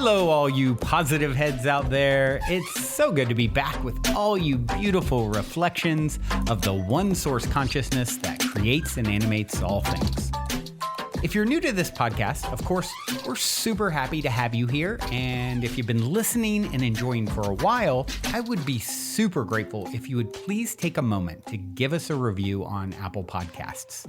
Hello, all you positive heads out there. It's so good to be back with all you beautiful reflections of the one source consciousness that creates and animates all things. If you're new to this podcast, of course, we're super happy to have you here. And if you've been listening and enjoying for a while, I would be super grateful if you would please take a moment to give us a review on Apple Podcasts.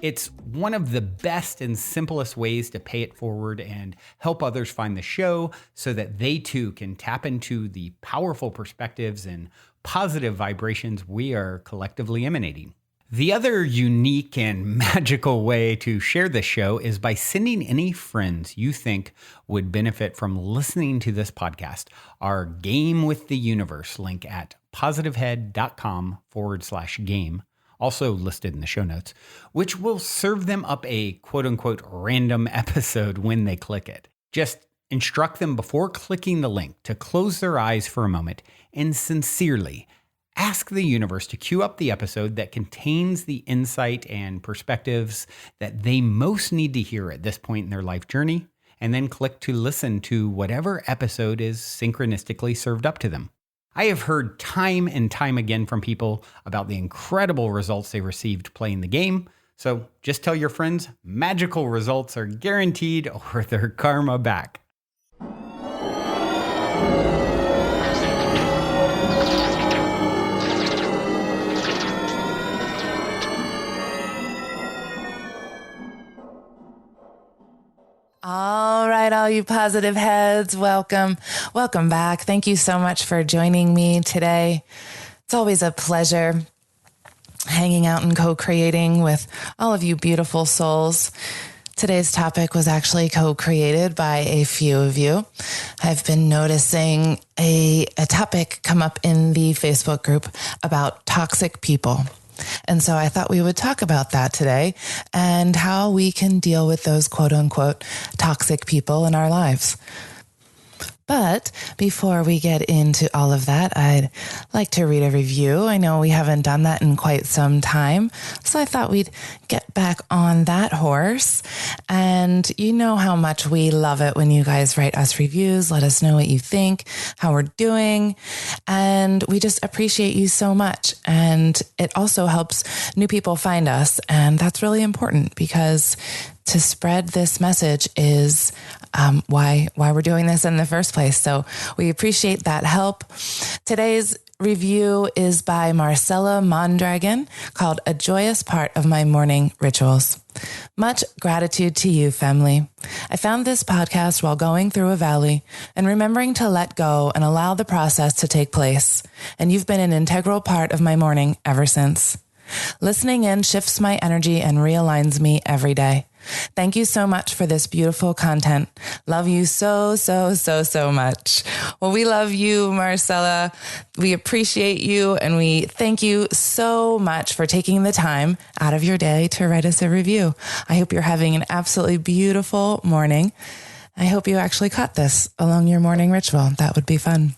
It's one of the best and simplest ways to pay it forward and help others find the show so that they too can tap into the powerful perspectives and positive vibrations we are collectively emanating. The other unique and magical way to share this show is by sending any friends you think would benefit from listening to this podcast our Game with the Universe link at positivehead.com/game. Also listed in the show notes, which will serve them up a quote-unquote random episode when they click it. Just instruct them before clicking the link to close their eyes for a moment and sincerely ask the universe to cue up the episode that contains the insight and perspectives that they most need to hear at this point in their life journey, and then click to listen to whatever episode is synchronistically served up to them. I have heard time and time again from people about the incredible results they received playing the game. So just tell your friends magical results are guaranteed or their karma back. All right, all you positive heads, welcome back. Thank you so much for joining me today. It's always a pleasure hanging out and co-creating with all of you beautiful souls. Today's topic was actually co-created by a few of you. I've been noticing a topic come up in the Facebook group about toxic people. And so I thought we would talk about that today and how we can deal with those quote unquote toxic people in our lives. But before we get into all of that, I'd like to read a review. I know we haven't done that in quite some time, so I thought we'd get back on that horse. And you know how much we love it when you guys write us reviews. Let us know what you think, how we're doing. And we just appreciate you so much. And it also helps new people find us. And that's really important because to spread this message is why we're doing this in the first place. So we appreciate that help. Today's review is by Marcella Mondragon called A Joyous Part of My Morning Rituals. Much gratitude to you, family. I found this podcast while going through a valley and remembering to let go and allow the process to take place. And you've been an integral part of my morning ever since. Listening in shifts my energy and realigns me every day. Thank you so much for this beautiful content. Love you so much. Well, we love you, Marcella. We appreciate you, and we thank you so much for taking the time out of your day to write us a review. I hope you're having an absolutely beautiful morning. I hope you actually caught this along your morning ritual. That would be fun.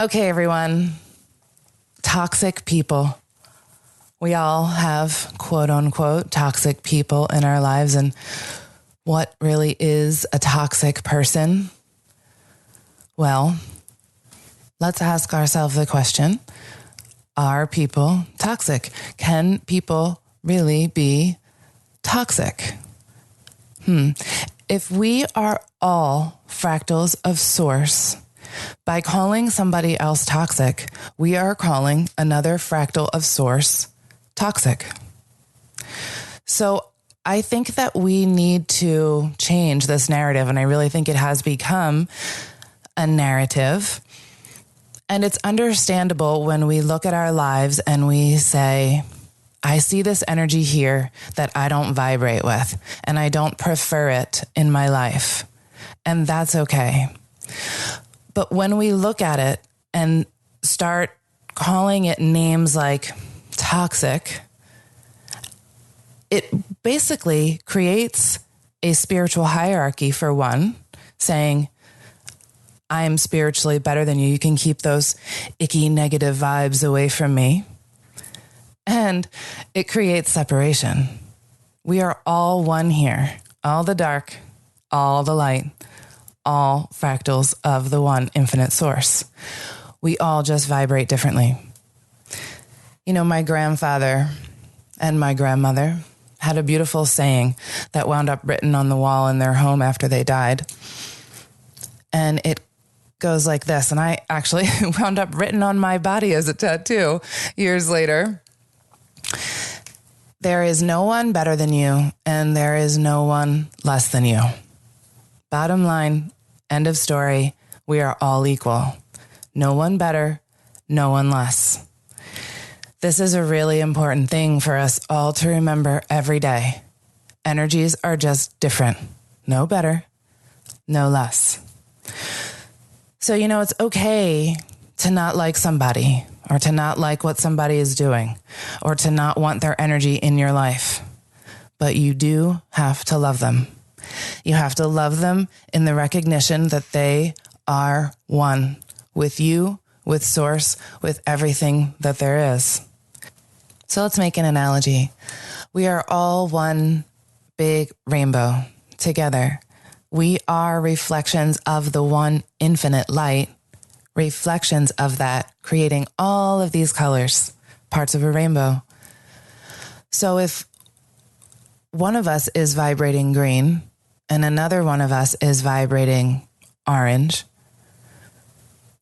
Okay, everyone. Toxic people. We all have quote unquote toxic people in our lives. And what really is a toxic person? Well, let's ask ourselves the question, are people toxic? Can people really be toxic? If we are all fractals of source, by calling somebody else toxic, we are calling another fractal of source toxic. So I think that we need to change this narrative, and I really think it has become a narrative. And it's understandable when we look at our lives and we say, I see this energy here that I don't vibrate with, and I don't prefer it in my life. And that's okay. But when we look at it and start calling it names like toxic, it basically creates a spiritual hierarchy for one, saying, I am spiritually better than you. You can keep those icky negative vibes away from me. And it creates separation. We are all one here, all the dark, all the light, all fractals of the one infinite source. We all just vibrate differently. You know, my grandfather and my grandmother had a beautiful saying that wound up written on the wall in their home after they died. And it goes like this. And I actually wound up written on my body as a tattoo years later. There is no one better than you, and there is no one less than you. Bottom line, end of story, we are all equal. No one better, no one less. This is a really important thing for us all to remember every day. Energies are just different. No better, no less. So, you know, it's okay to not like somebody, or to not like what somebody is doing, or to not want their energy in your life. But you do have to love them. You have to love them in the recognition that they are one with you, with source, with everything that there is. So let's make an analogy. We are all one big rainbow together. We are reflections of the one infinite light, reflections of that, creating all of these colors, parts of a rainbow. So if one of us is vibrating green and another one of us is vibrating orange,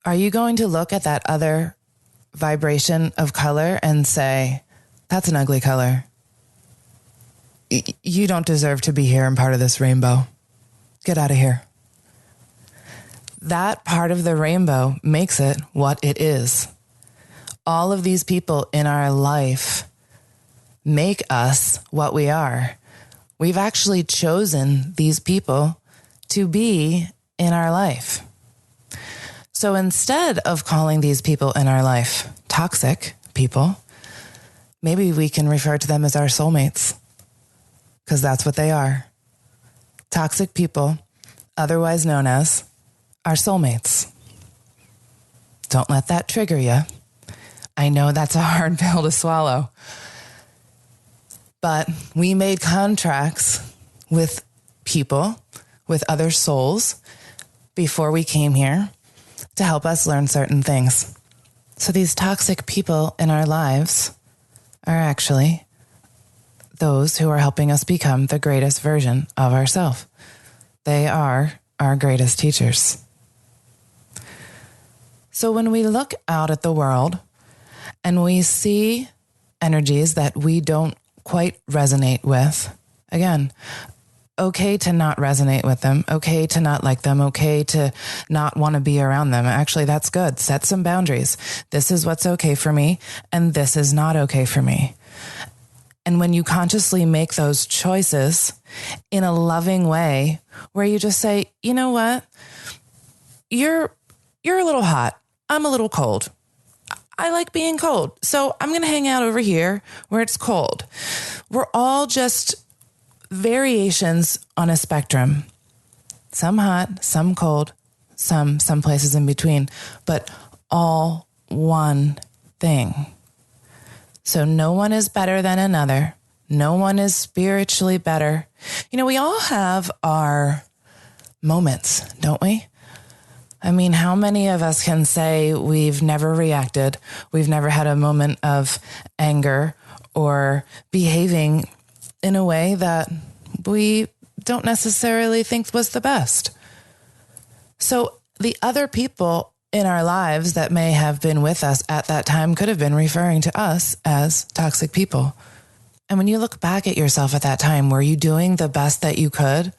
are you going to look at that other vibration of color and say, that's an ugly color? You don't deserve to be here and part of this rainbow. Get out of here. That part of the rainbow makes it what it is. All of these people in our life make us what we are. We've actually chosen these people to be in our life. So instead of calling these people in our life toxic people, maybe we can refer to them as our soulmates, because that's what they are. Toxic people, otherwise known as our soulmates. Don't let that trigger you. I know that's a hard pill to swallow. But we made contracts with people, with other souls, before we came here to help us learn certain things. So these toxic people in our lives are actually those who are helping us become the greatest version of ourselves. They are our greatest teachers. So when we look out at the world and we see energies that we don't quite resonate with, again, okay to not resonate with them, okay to not like them, okay to not want to be around them. Actually, that's good. Set some boundaries. This is what's okay for me, and this is not okay for me. And when you consciously make those choices in a loving way, where you just say, you know what, you're a little hot. I'm a little cold. I like being cold. So I'm going to hang out over here where it's cold. We're all just variations on a spectrum. Some hot, some cold, some places in between, but all one thing. So no one is better than another. No one is spiritually better. You know, we all have our moments, don't we? I mean, how many of us can say we've never reacted? We've never had a moment of anger or behaving in a way that we don't necessarily think was the best. So the other people in our lives that may have been with us at that time could have been referring to us as toxic people. And when you look back at yourself at that time, were you doing the best that you could?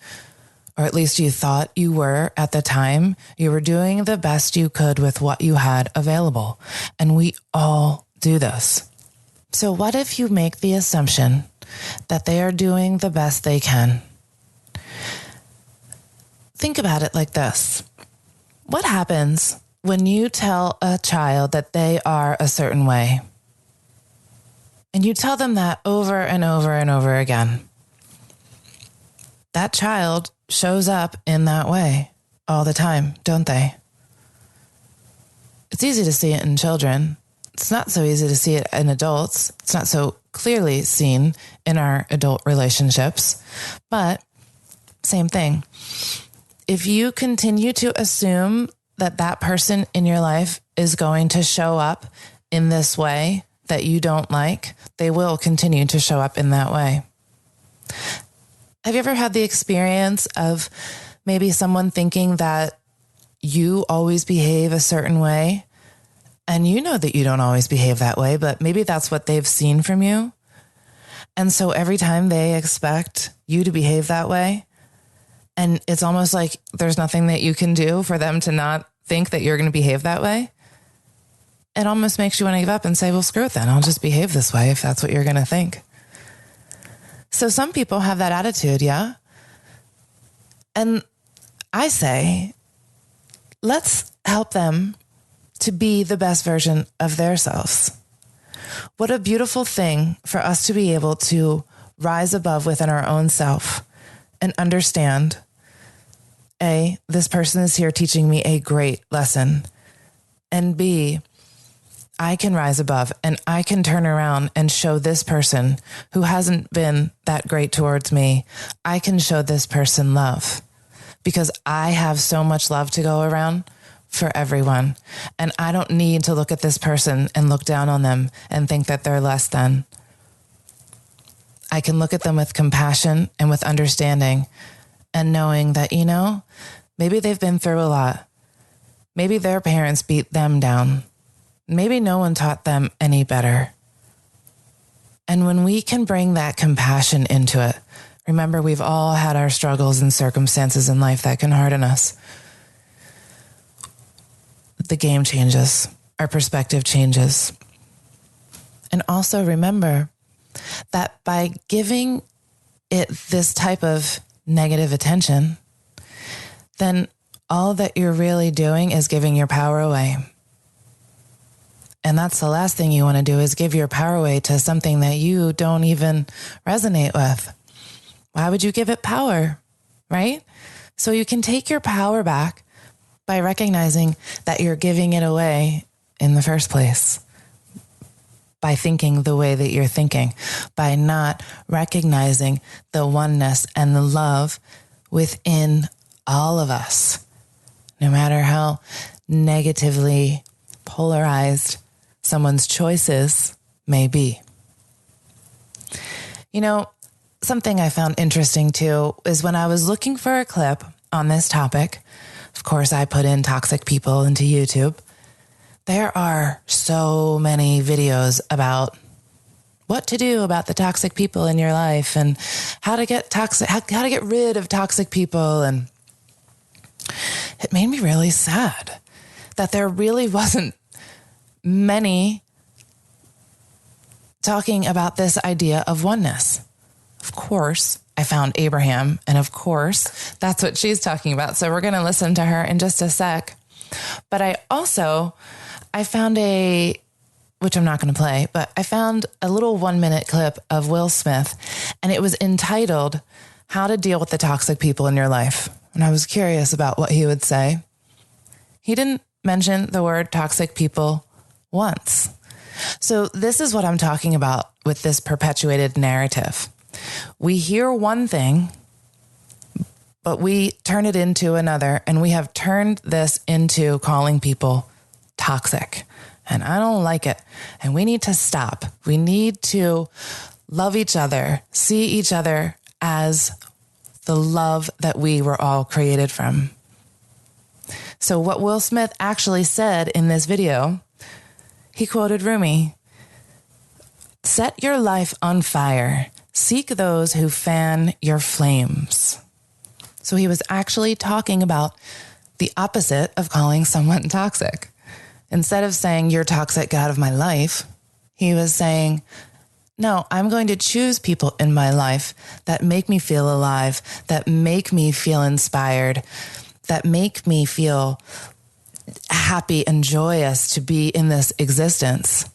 Or at least you thought you were at the time? You were doing the best you could with what you had available. And we all do this. So what if you make the assumption that they are doing the best they can? Think about it like this. What happens when you tell a child that they are a certain way? And you tell them that over and over and over again. That child shows up in that way all the time, don't they? It's easy to see it in children. It's not so easy to see it in adults. It's not so clearly seen in our adult relationships. But same thing. If you continue to assume that that person in your life is going to show up in this way that you don't like, they will continue to show up in that way. Have you ever had the experience of maybe someone thinking that you always behave a certain way, and you know that you don't always behave that way, but maybe that's what they've seen from you? And so every time they expect you to behave that way, and it's almost like there's nothing that you can do for them to not think that you're going to behave that way, it almost makes you want to give up and say, well, screw it then. I'll just behave this way if that's what you're going to think. So some people have that attitude, yeah? And I say, let's help them to be the best version of their selves. What a beautiful thing for us to be able to rise above within our own self and understand, A, this person is here teaching me a great lesson, and B, I can rise above and I can turn around and show this person who hasn't been that great towards me, I can show this person love, because I have so much love to go around for everyone. And I don't need to look at this person and look down on them and think that they're less than. I can look at them with compassion and with understanding and knowing that, you know, maybe they've been through a lot. Maybe their parents beat them down. Maybe no one taught them any better. And when we can bring that compassion into it, remember, we've all had our struggles and circumstances in life that can harden us. The game changes. Our perspective changes. And also remember that by giving it this type of negative attention, then all that you're really doing is giving your power away. And that's the last thing you want to do, is give your power away to something that you don't even resonate with. Why would you give it power, right? So you can take your power back by recognizing that you're giving it away in the first place, by thinking the way that you're thinking, by not recognizing the oneness and the love within all of us, no matter how negatively polarized someone's choices may be. You know, something I found interesting too is when I was looking for a clip on this topic, of course, I put in toxic people into YouTube. There are so many videos about what to do about the toxic people in your life and how to get rid of toxic people. And it made me really sad that there really wasn't many talking about this idea of oneness. Of course, I found Abraham, and of course, that's what she's talking about. So we're going to listen to her in just a sec. But I found which I'm not going to play, but I found a little 1-minute clip of Will Smith, and it was entitled, How to Deal with the Toxic People in Your Life. And I was curious about what he would say. He didn't mention the word toxic people once. So this is what I'm talking about with this perpetuated narrative. We hear one thing, but we turn it into another, and we have turned this into calling people toxic. And I don't like it. And we need to stop. We need to love each other, see each other as the love that we were all created from. So what Will Smith actually said in this video, he quoted Rumi, "Set your life on fire. Seek those who fan your flames." So he was actually talking about the opposite of calling someone toxic. Instead of saying, you're toxic, get out of my life, he was saying, no, I'm going to choose people in my life that make me feel alive, that make me feel inspired, that make me feel happy and joyous to be in this existence,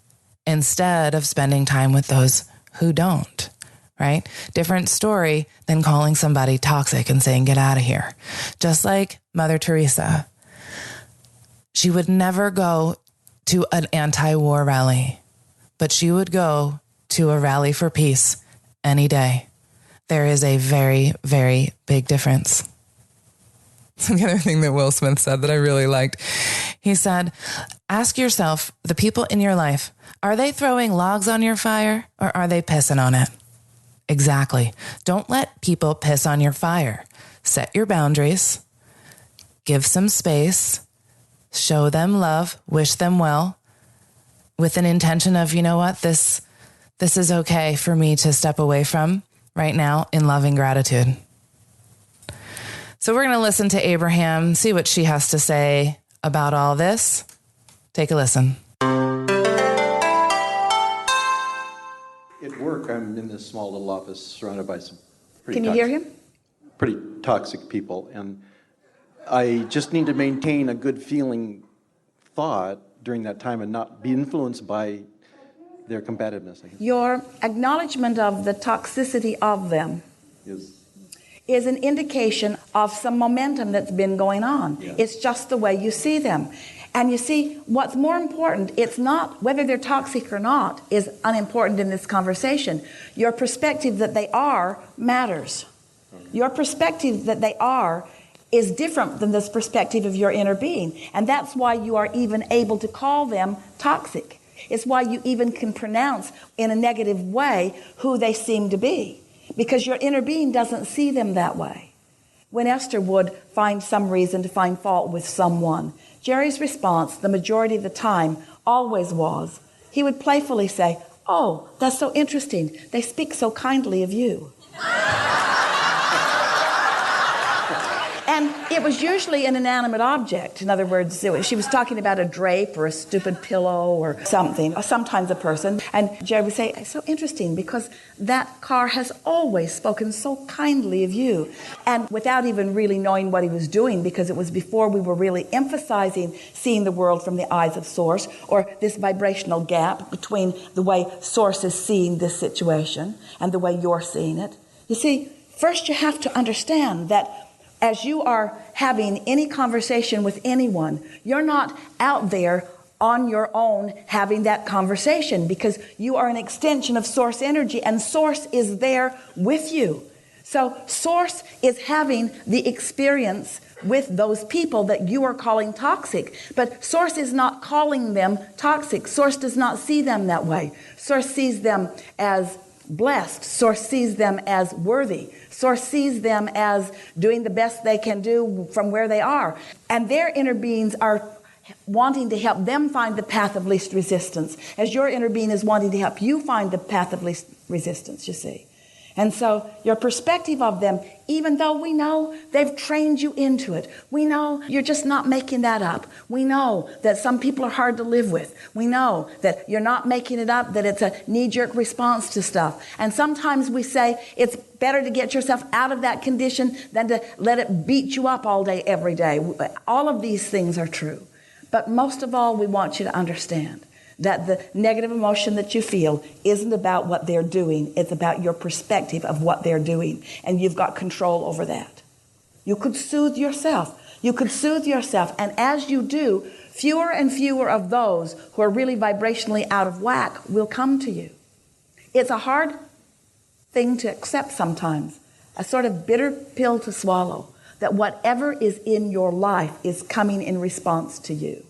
instead of spending time with those who don't, right? Different story than calling somebody toxic and saying, get out of here. Just like Mother Teresa. She would never go to an anti-war rally, but she would go to a rally for peace any day. There is a very, very big difference. The other thing that Will Smith said that I really liked, he said, ask yourself, the people in your life, are they throwing logs on your fire or are they pissing on it? Exactly. Don't let people piss on your fire. Set your boundaries, give some space, show them love, wish them well, with an intention of, you know what, this is okay for me to step away from right now in loving gratitude. So we're going to listen to Abraham, see what she has to say about all this. Take a listen. At work, I'm in this small little office surrounded by some Can you hear him? pretty toxic people, and I just need to maintain a good feeling thought during that time and not be influenced by their combativeness. I guess. Your acknowledgement of the toxicity of them is an indication of some momentum that's been going on. Yeah. It's just the way you see them. And you see, what's more important, it's not whether they're toxic or not is unimportant in this conversation. Your perspective that they are matters. Your perspective that they are is different than this perspective of your inner being. And that's why you are even able to call them toxic. It's why you even can pronounce in a negative way who they seem to be. Because your inner being doesn't see them that way. When Esther would find some reason to find fault with someone, Jerry's response, the majority of the time, always was, he would playfully say, oh, that's so interesting. They speak so kindly of you. And it was usually an inanimate object. In other words, she was talking about a drape or a stupid pillow or something, or sometimes a person. And Jerry would say, it's so interesting because that car has always spoken so kindly of you. And without even really knowing what he was doing, because it was before we were really emphasizing seeing the world from the eyes of Source, or this vibrational gap between the way Source is seeing this situation and the way you're seeing it. You see, first you have to understand that as you are having any conversation with anyone, you're not out there on your own having that conversation, because you are an extension of Source energy and Source is there with you. So Source is having the experience with those people that you are calling toxic, but Source is not calling them toxic. Source does not see them that way. Source sees them as blessed. Source sees them as worthy. Source sees them as doing the best they can do from where they are. And their inner beings are wanting to help them find the path of least resistance, as your inner being is wanting to help you find the path of least resistance, you see. And so your perspective of them, even though we know they've trained you into it, we know you're just not making that up. We know that some people are hard to live with. We know that you're not making it up, that it's a knee-jerk response to stuff. And sometimes we say it's better to get yourself out of that condition than to let it beat you up all day, every day. All of these things are true. But most of all, we want you to understand that the negative emotion that you feel isn't about what they're doing. It's about your perspective of what they're doing. And you've got control over that. You could soothe yourself. You could soothe yourself. And as you do, fewer and fewer of those who are really vibrationally out of whack will come to you. It's a hard thing to accept sometimes, a sort of bitter pill to swallow, that whatever is in your life is coming in response to you.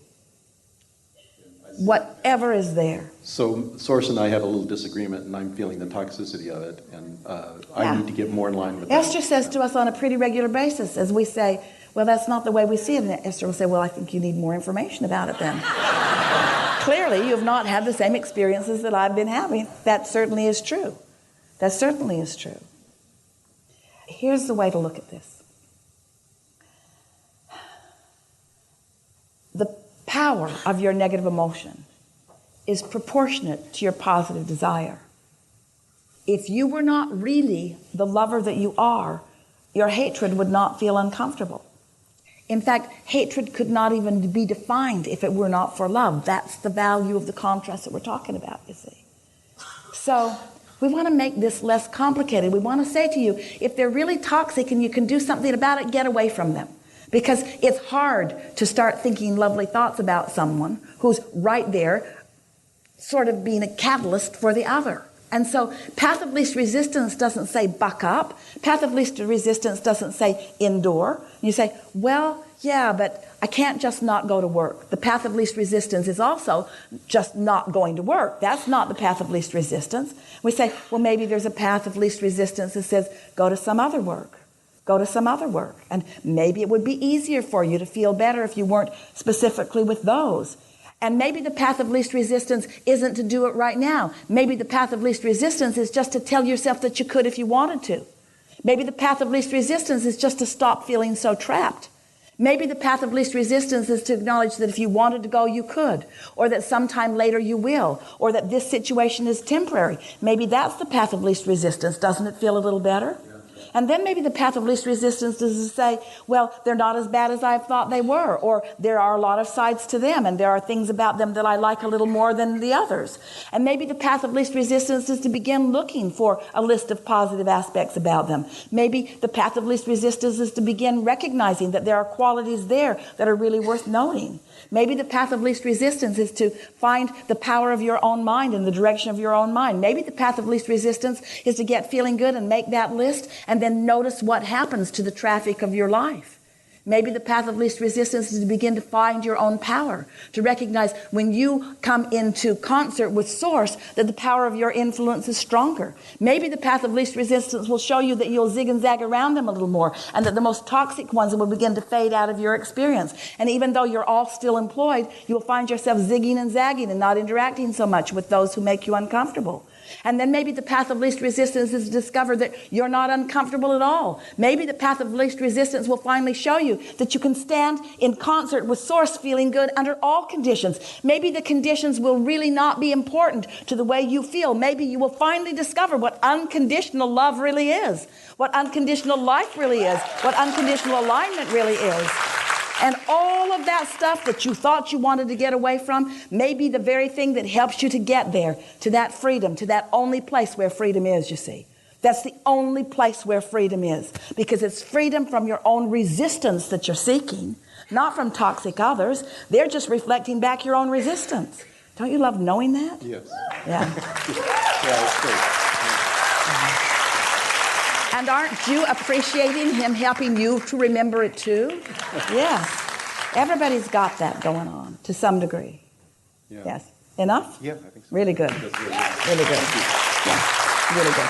Whatever is there. So Source and I have a little disagreement, and I'm feeling the toxicity of it, and I need to get more in line with Esther that. says to us on a pretty regular basis, as we say, well, that's not the way we see it. And Esther will say, well, I think you need more information about it then. Clearly, you have not had the same experiences that I've been having. That certainly is true. That certainly is true. Here's the way to look at this. The power of your negative emotion is proportionate to your positive desire. If you were not really the lover that you are, your hatred would not feel uncomfortable. In fact, hatred could not even be defined if it were not for love. That's the value of the contrast that we're talking about, you see. So we want to make this less complicated. We want to say to you, if they're really toxic and you can do something about it, get away from them. Because it's hard to start thinking lovely thoughts about someone who's right there, sort of being a catalyst for the other. And so path of least resistance doesn't say buck up. Path of least resistance doesn't say endure. You say, well, yeah, but I can't just not go to work. The path of least resistance is also just not going to work. That's not the path of least resistance. We say, well, maybe there's a path of least resistance that says go to some other work. Go to some other work. And maybe it would be easier for you to feel better if you weren't specifically with those. And maybe the path of least resistance isn't to do it right now. Maybe the path of least resistance is just to tell yourself that you could if you wanted to. Maybe the path of least resistance is just to stop feeling so trapped. Maybe the path of least resistance is to acknowledge that if you wanted to go, you could, or that sometime later you will, or that this situation is temporary. Maybe that's the path of least resistance. Doesn't it feel a little better? And then maybe the path of least resistance is to say, well, they're not as bad as I thought they were, or there are a lot of sides to them, and there are things about them that I like a little more than the others. And maybe the path of least resistance is to begin looking for a list of positive aspects about them. Maybe the path of least resistance is to begin recognizing that there are qualities there that are really worth noting. Maybe the path of least resistance is to find the power of your own mind and the direction of your own mind. Maybe the path of least resistance is to get feeling good and make that list and then notice what happens to the traffic of your life. Maybe the path of least resistance is to begin to find your own power, to recognize when you come into concert with Source that the power of your influence is stronger. Maybe the path of least resistance will show you that you'll zig and zag around them a little more, and that the most toxic ones will begin to fade out of your experience. And even though you're all still employed, you'll find yourself zigging and zagging and not interacting so much with those who make you uncomfortable. And then maybe the path of least resistance is to discover that you're not uncomfortable at all. Maybe the path of least resistance will finally show you that you can stand in concert with Source feeling good under all conditions. Maybe the conditions will really not be important to the way you feel. Maybe you will finally discover what unconditional love really is, what unconditional life really is, what unconditional alignment really is. And all of that stuff that you thought you wanted to get away from may be the very thing that helps you to get there, to that freedom, to that only place where freedom is, you see. That's the only place where freedom is, because it's freedom from your own resistance that you're seeking, not from toxic others. They're just reflecting back your own resistance. Don't you love knowing that? Yes. Yeah. Yeah, it's great. And aren't you appreciating him helping you to remember it too? Yes. Everybody's got that going on to some degree. Yeah. Yes. Enough? Yeah, I think so. Really good. That's really Really good. Yeah. Really good.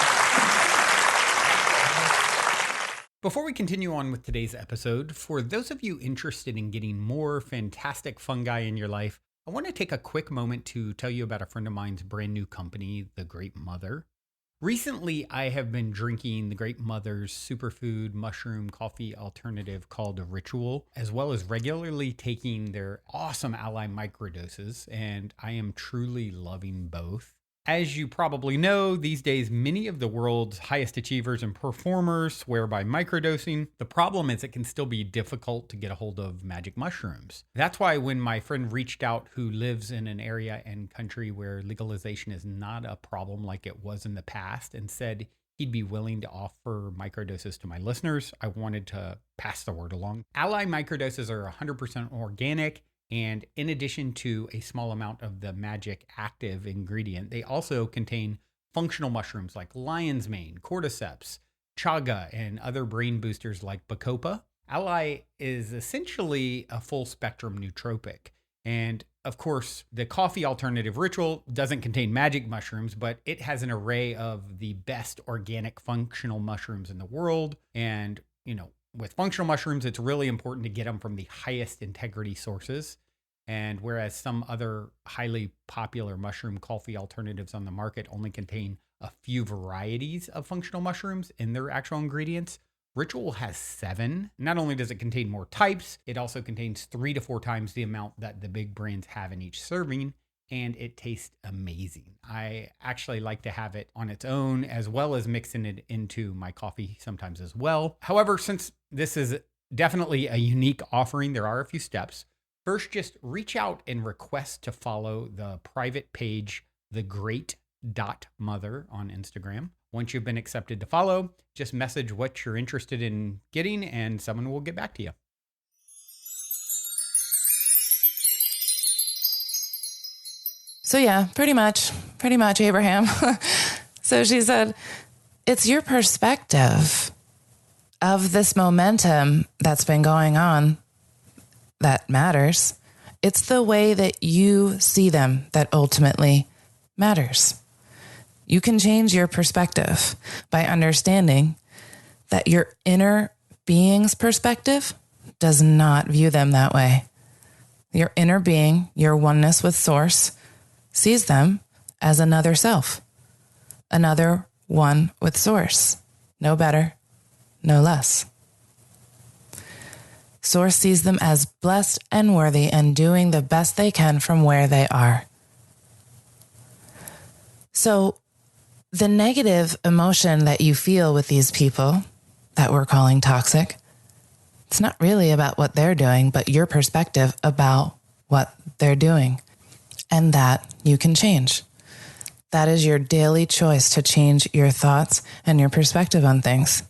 Before we continue on with today's episode, for those of you interested in getting more fantastic fungi in your life, I want to take a quick moment to tell you about a friend of mine's brand new company, The Great Mother. Recently, I have been drinking The Great Mother's superfood mushroom coffee alternative called Ritual, as well as regularly taking their awesome Ally microdoses, and I am truly loving both. As you probably know, these days, many of the world's highest achievers and performers swear by microdosing. The problem is it can still be difficult to get a hold of magic mushrooms. That's why when my friend reached out, who lives in an area and country where legalization is not a problem like it was in the past, and said he'd be willing to offer microdoses to my listeners, I wanted to pass the word along. Ally microdoses are 100% organic. And in addition to a small amount of the magic active ingredient, they also contain functional mushrooms like lion's mane, cordyceps, chaga, and other brain boosters like bacopa. Ally is essentially a full spectrum nootropic. And of course, the coffee alternative Ritual doesn't contain magic mushrooms, but it has an array of the best organic functional mushrooms in the world. And, with functional mushrooms, it's really important to get them from the highest integrity sources. And whereas some other highly popular mushroom coffee alternatives on the market only contain a few varieties of functional mushrooms in their actual ingredients, Ritual has 7. Not only does it contain more types, it also contains 3 to 4 times the amount that the big brands have in each serving. And it tastes amazing. I actually like to have it on its own, as well as mixing it into my coffee sometimes as well. However, since this is definitely a unique offering, there are a few steps. First, just reach out and request to follow the private page, thegreat.mother on Instagram. Once you've been accepted to follow, just message what you're interested in getting and someone will get back to you. So yeah, pretty much, Abraham. So she said, it's your perspective of this momentum that's been going on that matters. It's the way that you see them that ultimately matters. You can change your perspective by understanding that your inner being's perspective does not view them that way. Your inner being, your oneness with Source, sees them as another self, another one with Source. No better, no less. Source sees them as blessed and worthy and doing the best they can from where they are. So the negative emotion that you feel with these people that we're calling toxic, it's not really about what they're doing, but your perspective about what they're doing. And that you can change. That is your daily choice to change your thoughts and your perspective on things.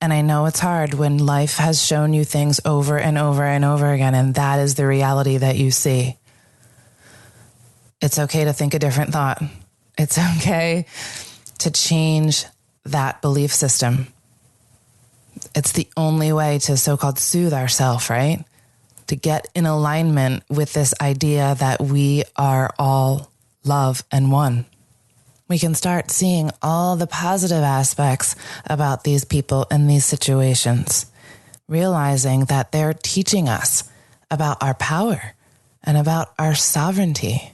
And I know it's hard when life has shown you things over and over and over again, and that is the reality that you see. It's okay to think a different thought. It's okay to change that belief system. It's the only way to so-called soothe ourselves, right? To get in alignment with this idea that we are all love and one. We can start seeing all the positive aspects about these people and these situations, realizing that they're teaching us about our power and about our sovereignty.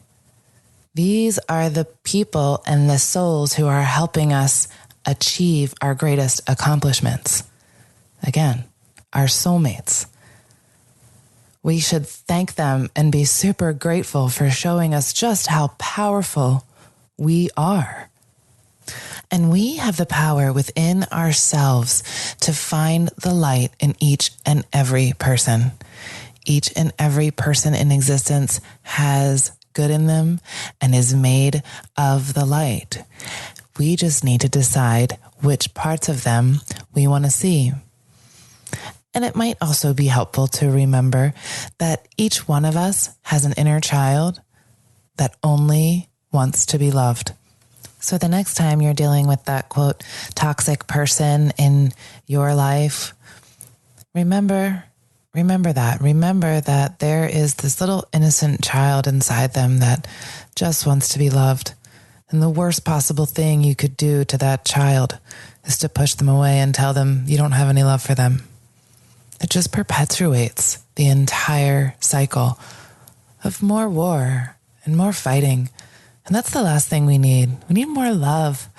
These are the people and the souls who are helping us achieve our greatest accomplishments. Again, our soulmates. We should thank them and be super grateful for showing us just how powerful we are. And we have the power within ourselves to find the light in each and every person. Each and every person in existence has good in them and is made of the light. We just need to decide which parts of them we want to see. And it might also be helpful to remember that each one of us has an inner child that only wants to be loved. So the next time you're dealing with that, quote, toxic person in your life, remember that. Remember that there is this little innocent child inside them that just wants to be loved. And the worst possible thing you could do to that child is to push them away and tell them you don't have any love for them. It just perpetuates the entire cycle of more war and more fighting. And that's the last thing we need. We need more love.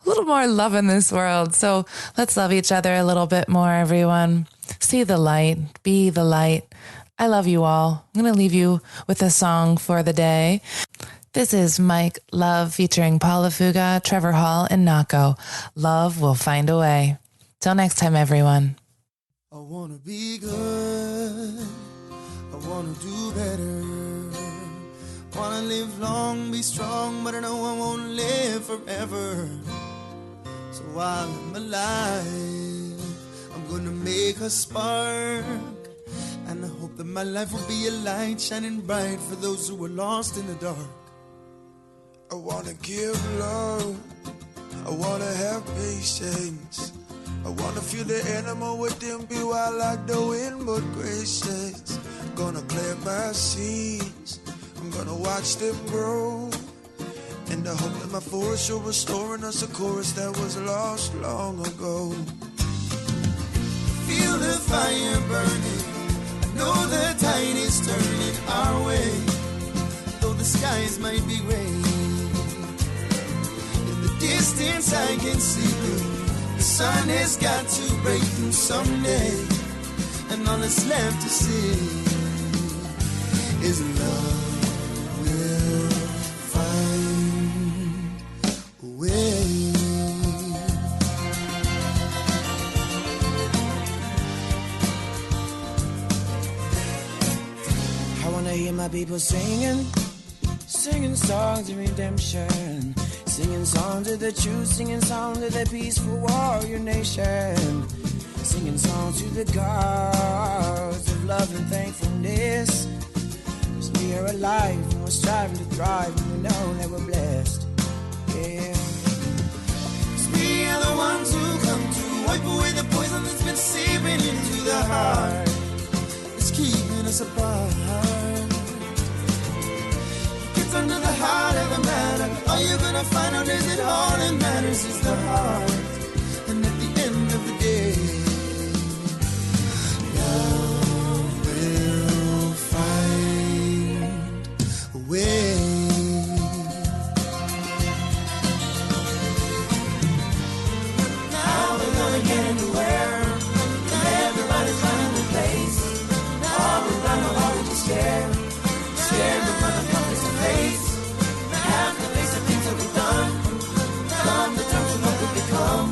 A little more love in this world. So let's love each other a little bit more, everyone. See the light. Be the light. I love you all. I'm going to leave you with a song for the day. This is Mike Love featuring Paula Fuga, Trevor Hall, and Nako. Love will find a way. Till next time, everyone. I want to be good. I want to do better. Want to live long, be strong, but I know I won't live forever. So while I'm alive, I'm gonna make a spark. And I hope that my life will be a light shining bright for those who are lost in the dark. I wanna give love. I wanna have patience. I wanna feel the animal within me while like the wind but gracious. Gonna clear my seeds. I'm gonna watch them grow. And I hope that my force will restoring us a chorus that was lost long ago. Feel the fire burning. I know the tide is turning our way. Though the skies might be gray, in the distance I can see blue. The sun has got to break through someday. And all that's left to see is love. Hear my people singing songs of redemption, singing songs of the truth, singing songs of the peaceful warrior nation, singing songs to the gods of love and thankfulness. 'Cause we are alive and we're striving to thrive and we know that we're blessed. Yeah. us apart. Gets under the heart of the matter. All you're gonna find out is that all that matters is the heart. And at the end of the day, love will find a way. Now we're gonna get anywhere. Everybody's running the place. All we run or all we just scared. Scared we're gonna come face to face. Have to face the things that we've done. Come to terms with what we've become.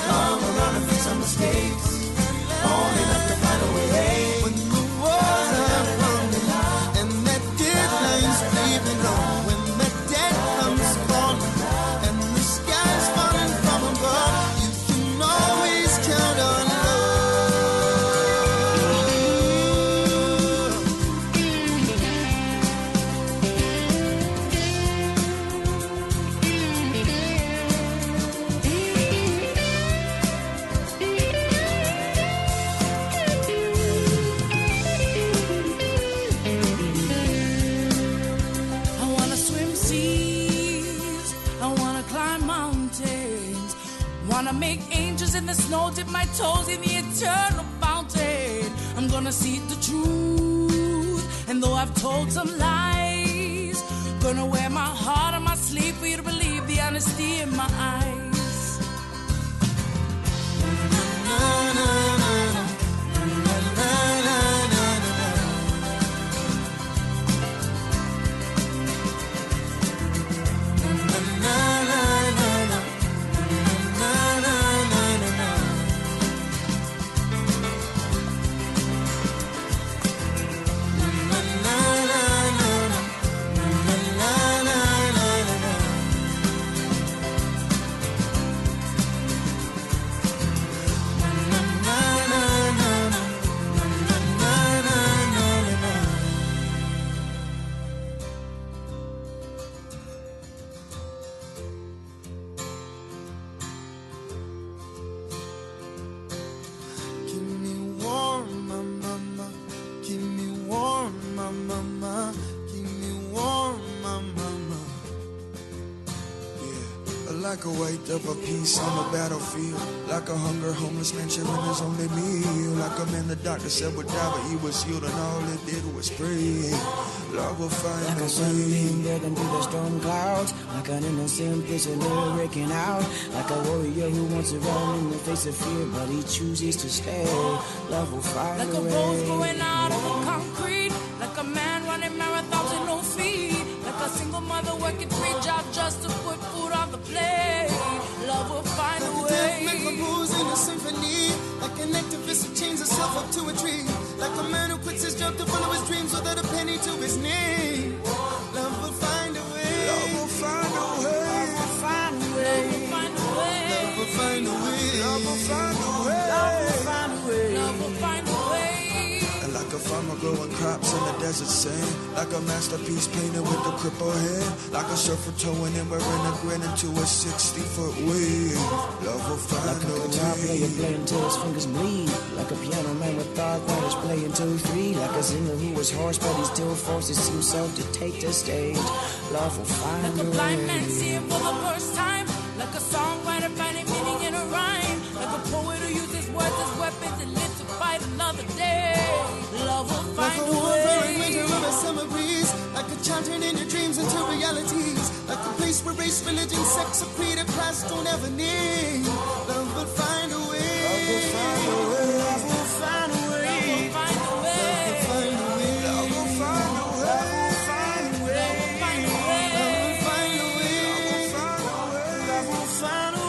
Come around and fix our mistakes. Only enough to find a way. When the walls are crumbling and that deadline's leaving on. When that dead comes falling and the sky's falling from above, you can always count on love. I wanna swim seas, I wanna climb mountains, wanna make angels in the snow, dip my toes in the eternal fountain. I'm gonna see the truth, and though I've told some lies, gonna wear my heart on my sleeve for you to believe the honesty in my eyes. Keep me warm, my mama. Keep me warm, my mama. Keep me warm, my mama. Yeah, like a white double piece on the battlefield. Like a hunger homeless man sharing his only meal. Like a man the doctor said would die, but he was healed and all it did was pray. Love will find Like a a sunbeam way. breaking through the storm clouds. Like an innocent prisoner breaking out. Like a warrior who wants to run in the face of fear, but he chooses to stay. Love will find Like a a way. rose growing out of the concrete. Like a man running marathons with no feet. Like a single mother working 3 jobs just to put food on the plate. Love will find a Like a deaf way. man composed in a symphony. Like an activist who chains himself up to a tree. Like a man who quits his job to follow his dreams without a penny to his name. Love will find a way. Love will find a way. Love will find a way. Find a way. Love will find a way. Love will find a way. Love will find a way. Love will find a way. And like a farmer growing crops in the desert sand. Like a masterpiece painted with a crippled hand. Like a surfer towing and wearing a grin into a 60-foot wave. Love will find Like a a guitar player way. playing till his fingers bleed. Like a piano man with arthritis playing till he's free. Like a singer who was hoarse but he still forces himself to take the stage. Love will find Like a a blind way. man seeing for the first time. Like a songwriter finding meaning in a rhyme. Like a poet who uses words as weapons and lives to fight another day. Love will Like find a a wolverine winter way. of a summer breeze. Like a child turning your dreams into realities. Like a place where race, religion, sex, or creed, or class don't ever need. Love will find a way. Love will find a way. Love will find a way. Love will find a way. Find a way. Love will find a way. Love will find a way. Love will find a way. Love will find a way. Love will find a way.